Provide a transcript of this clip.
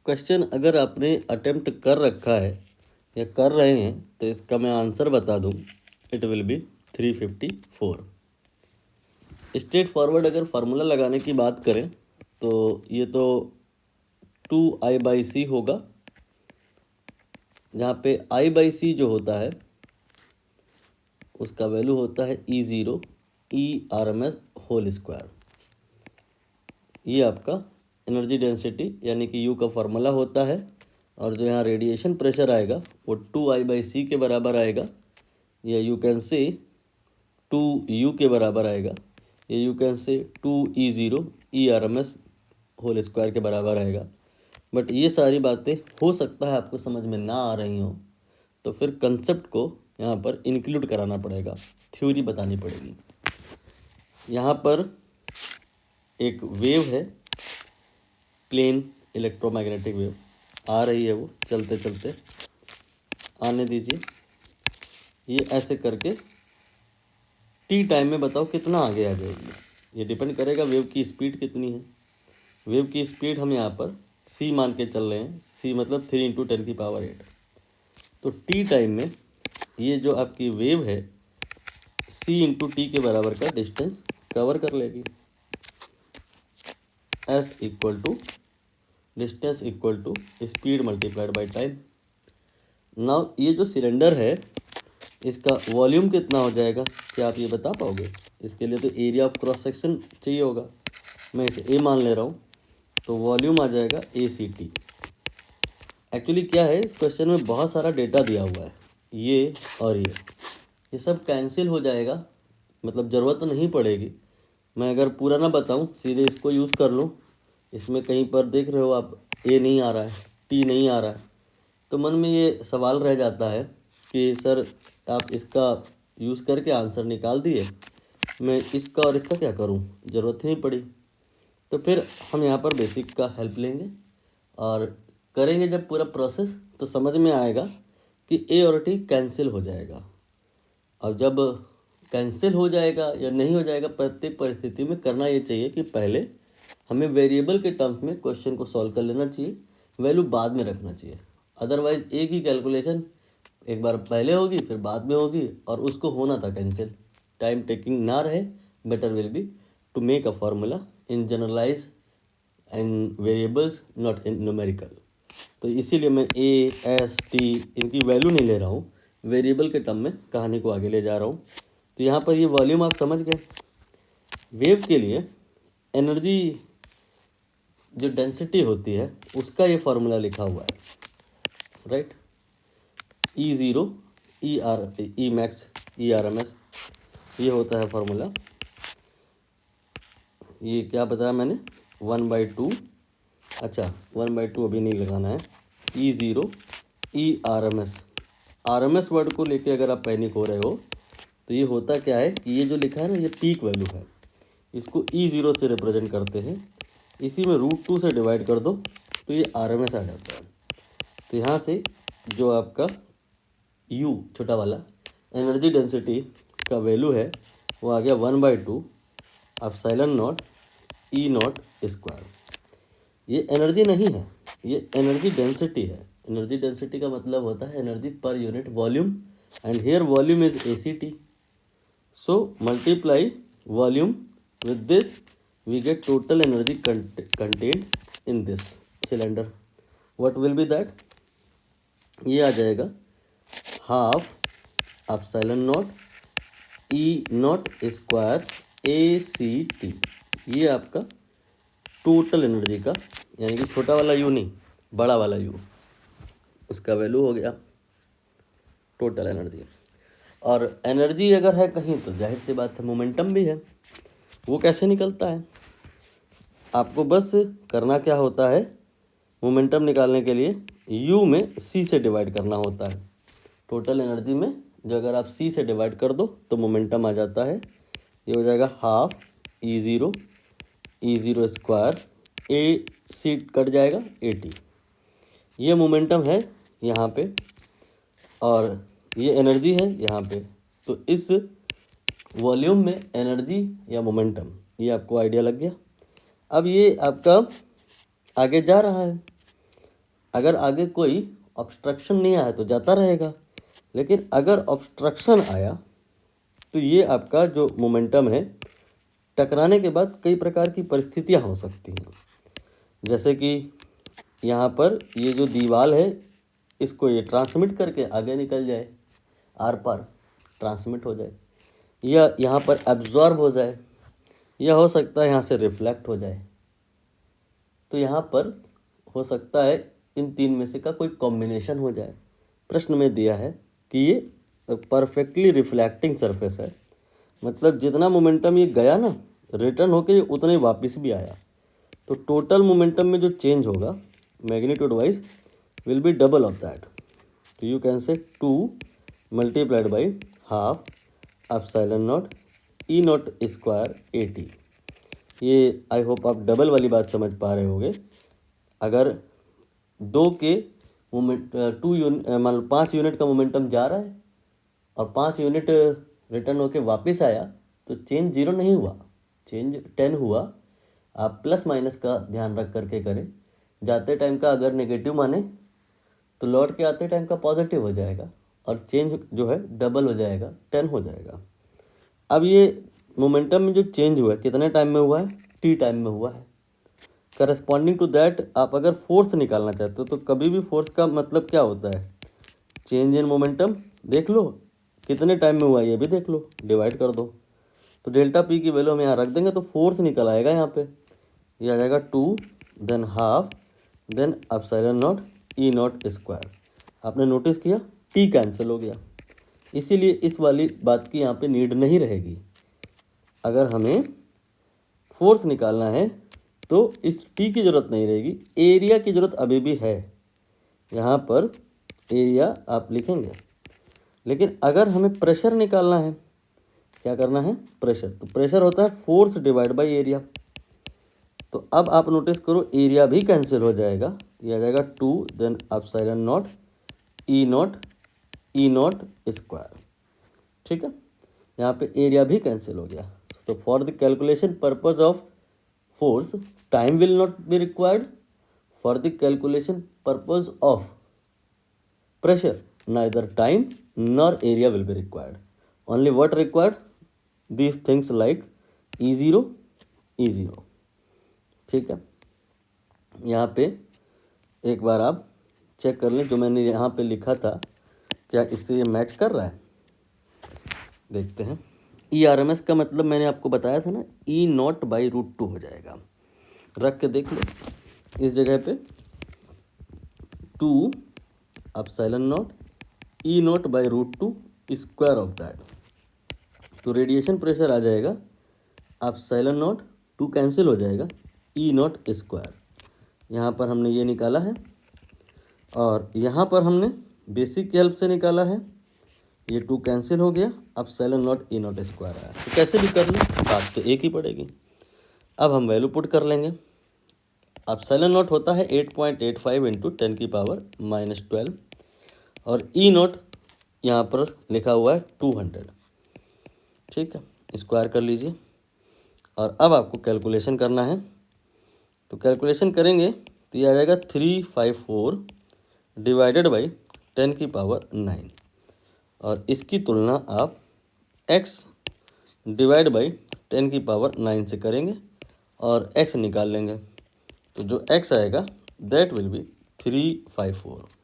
Question अगर आपने attempt कर रखा है या कर रहे हैं तो इसका मैं आंसर बता दूं, it will be 354। Straight forward अगर फार्मूला लगाने की बात करें तो ये तो 2I/c होगा, जहाँ पे I/c जो होता है उसका वैल्यू होता है E0 E/RMS होल स्क्वायर। ये आपका एनर्जी डेंसिटी यानी कि U का फार्मूला होता है, और जो यहाँ रेडिएशन प्रेशर आएगा वो 2I/c के बराबर आएगा, या यू कैन से 2U के बराबर आएगा, या यू कैन से 2E0 E/RMS होल स्क्वायर के बराबर आएगा। बट ये सारी बातें हो सकता है आपको समझ में ना आ रही हों, तो फिर कंसेप्ट को यहाँ पर इंक्लूड कराना पड़ेगा, थ्योरी बतानी पड़ेगी। यहाँ पर एक वेव है, प्लेन इलेक्ट्रोमैग्नेटिक वेव आ रही है, वो चलते चलते आने दीजिए। ये ऐसे करके टी टाइम में बताओ कितना आगे आ जाएगी। ये डिपेंड करेगा वेव की स्पीड कितनी है। वेव की स्पीड हम यहाँ पर c मान के चल रहे हैं, c मतलब 3 × 10⁸। तो टी टाइम में ये जो आपकी वेव है c × t के बराबर का डिस्टेंस कवर कर लेगी। s equal to distance equal to speed multiplied by time. Now ये जो सिलेंडर है इसका वॉल्यूम कितना हो जाएगा, क्या आप ये बता पाओगे? इसके लिए तो एरिया ऑफ क्रॉस सेक्शन चाहिए होगा। मैं इसे ए मान ले रहा हूँ, तो वॉल्यूम आ जाएगा ACT। एक्चुअली क्या है, इस क्वेश्चन में बहुत सारा डेटा दिया हुआ है, ये और ये सब कैंसिल हो जाएगा, मतलब ज़रूरत नहीं पड़ेगी। मैं अगर पूरा ना बताऊं, सीधे इसको यूज़ कर लूं, इसमें कहीं पर देख रहे हो आप ए नहीं आ रहा है, टी नहीं आ रहा है, तो मन में ये सवाल रह जाता है कि सर आप इसका यूज़ करके आंसर निकाल दिए, मैं इसका और इसका क्या करूं, ज़रूरत नहीं पड़ी। तो फिर हम यहाँ पर बेसिक का हेल्प लेंगे और करेंगे जब पूरा प्रोसेस, तो समझ में आएगा कि ए और टी कैंसिल हो जाएगा। अब जब कैंसिल हो जाएगा या नहीं हो जाएगा, प्रत्येक परिस्थिति में करना ये चाहिए कि पहले हमें वेरिएबल के टर्म्स में क्वेश्चन को सॉल्व कर लेना चाहिए, वैल्यू बाद में रखना चाहिए। अदरवाइज एक ही कैलकुलेशन एक बार पहले होगी फिर बाद में होगी, और उसको होना था कैंसिल। टाइम टेकिंग ना रहे, better will be to make a formula in generalize and variables, not in numerical. तो इसीलिए मैं ए एस टी इनकी वैल्यू नहीं ले रहा हूँ, वेरिएबल के टर्म में कहानी को आगे ले जा रहा हूँ। तो यहाँ पर ये वॉल्यूम आप समझ गए। वेव के लिए एनर्जी जो डेंसिटी होती है उसका ये फार्मूला लिखा हुआ है, right. E0 E max E/RMS ये होता है फार्मूला। ये क्या बताया मैंने, 1/2, अच्छा 1/2 अभी नहीं लगाना है। E0 E/RMS, RMS वर्ड को लेके अगर आप पैनिक हो रहे हो तो ये होता क्या है कि ये जो लिखा है ना, ये पीक वैल्यू है, इसको E0 से रिप्रेजेंट करते हैं, इसी में √2 से डिवाइड कर दो तो ये RMS आ जाता है। तो यहाँ से जो आपका U छोटा वाला एनर्जी डेंसिटी का वैल्यू है वो आ गया 1/2 ε0 E0²। ये एनर्जी नहीं है, ये एनर्जी डेंसिटी है। एनर्जी डेंसिटी का मतलब होता है energy per unit volume, and here volume is ACT। So multiply volume with this, we get total energy contained in this cylinder. What will be that? ये आ जाएगा ½ ε0 E0² ACT। ये आपका total energy का, यानी कि छोटा वाला यू नहीं, बड़ा वाला यू, उसका वैल्यू हो गया टोटल एनर्जी। और एनर्जी अगर है कहीं तो जाहिर सी बात है मोमेंटम भी है। वो कैसे निकलता है, आपको बस करना क्या होता है, मोमेंटम निकालने के लिए U में C से डिवाइड करना होता है। टोटल एनर्जी में जो अगर आप C से डिवाइड कर दो तो मोमेंटम आ जाता है। ये हो जाएगा ½ E0² AC कट जाएगा AT। ये मोमेंटम है यहाँ पे और ये एनर्जी है यहाँ पे। तो इस वॉल्यूम में एनर्जी या मोमेंटम, ये आपको आइडिया लग गया। अब ये आपका आगे जा रहा है, अगर आगे कोई ऑब्स्ट्रक्शन नहीं आया तो जाता रहेगा, लेकिन अगर ऑब्स्ट्रक्शन आया तो ये आपका जो मोमेंटम है, टकराने के बाद कई प्रकार की परिस्थितियाँ हो सकती हैं। जैसे कि यहाँ पर ये जो दीवार है, इसको ये ट्रांसमिट करके आगे निकल जाए, आर पार ट्रांसमिट हो जाए, या यहाँ पर एब्जॉर्ब हो जाए, या हो सकता है यहाँ से रिफ्लेक्ट हो जाए। तो यहाँ पर हो सकता है इन तीन में से का कोई कॉम्बिनेशन हो जाए। प्रश्न में दिया है कि ये परफेक्टली रिफ्लेक्टिंग सरफेस है, मतलब जितना मोमेंटम ये गया ना, रिटर्न होके ये उतना ही वापस भी आया, तो टोटल मोमेंटम में जो चेंज होगा magnitude wise will be double of that. तो you can say 2 multiplied by half epsilon not E not square AT। ये आई होप आप डबल वाली बात समझ पा रहे होंगे। अगर 2 के मोमेंट 2 यूनिट मान लो 5 यूनिट का मोमेंटम जा रहा है और 5 यूनिट रिटर्न होके वापस आया, तो चेंज 0 नहीं हुआ, चेंज 10 हुआ। आप प्लस माइनस का ध्यान रख करके करें। जाते टाइम का अगर नेगेटिव माने तो लौट के आते टाइम का पॉजिटिव हो जाएगा, और चेंज जो है डबल हो जाएगा, 10 हो जाएगा। अब ये मोमेंटम में जो चेंज हुआ है कितने टाइम में हुआ है? T टाइम में हुआ है। करस्पॉन्डिंग टू दैट आप अगर फोर्स निकालना चाहते हो तो कभी भी फोर्स का मतलब क्या होता है? चेंज इन मोमेंटम देख लो, कितने टाइम में हुआ है ये भी देख लो, डिवाइड कर दो। तो डेल्टा P की वैल्यू हम यहाँ रख देंगे तो फोर्स निकल आएगा यहाँ पे, ये आ जाएगा 2 than half then epsilon not E not square. आपने नोटिस किया T कैंसिल हो गया, इसीलिए इस वाली बात की यहाँ पे नीड नहीं रहेगी। अगर हमें फोर्स निकालना है तो इस T की ज़रूरत नहीं रहेगी, एरिया की ज़रूरत अभी भी है। यहाँ पर एरिया आप लिखेंगे, लेकिन अगर हमें प्रेशर निकालना है, क्या करना है? प्रेशर। तो प्रेशर होता है फोर्स डिवाइड बाय एरिया। तो अब आप नोटिस करो एरिया भी कैंसिल हो जाएगा, ये आ जाएगा 2 then epsilon not E not square. ठीक है, यहाँ पे एरिया भी कैंसिल हो गया। तो for the calculation purpose of force time will not be required, for the calculation purpose of pressure neither time nor area will be required. Only what required? These things like E0 E0। ठीक है, यहाँ पे एक बार आप check कर लें जो मैंने यहाँ पे लिखा था, क्या इससे ये मैच कर रहा है? देखते हैं। ERMS का मतलब मैंने आपको बताया था ना, E0/√2 हो जाएगा। रख के देख लो, इस जगह पे 2 epsilon not E0/√2 square of that, तो रेडिएशन प्रेशर आ जाएगा एप्सिलॉन नॉट, 2 कैंसिल हो जाएगा, E0 स्क्वायर। यहाँ पर हमने ये निकाला है, और यहाँ पर हमने बेसिक की हेल्प से निकाला है, ये 2 कैंसिल हो गया, एप्सिलॉन नॉट E0 स्क्वायर आया। तो कैसे भी कर लें, बात तो एक ही पड़ेगी। अब हम वैल्यू पुट कर लेंगे। एप्सिलॉन नॉट होता है 8.85 इंटू 10⁻⁻12, और E0 यहाँ पर लिखा हुआ है 200। ठीक है, स्क्वायर कर लीजिए। और अब आपको कैलकुलेशन करना है, तो कैलकुलेशन करेंगे तो ये आ जाएगा 354 डिवाइडेड बाई 10⁻9, और इसकी तुलना आप x डिवाइड बाई 10⁻9 से करेंगे और x निकाल लेंगे। तो जो x आएगा दैट विल बी 354।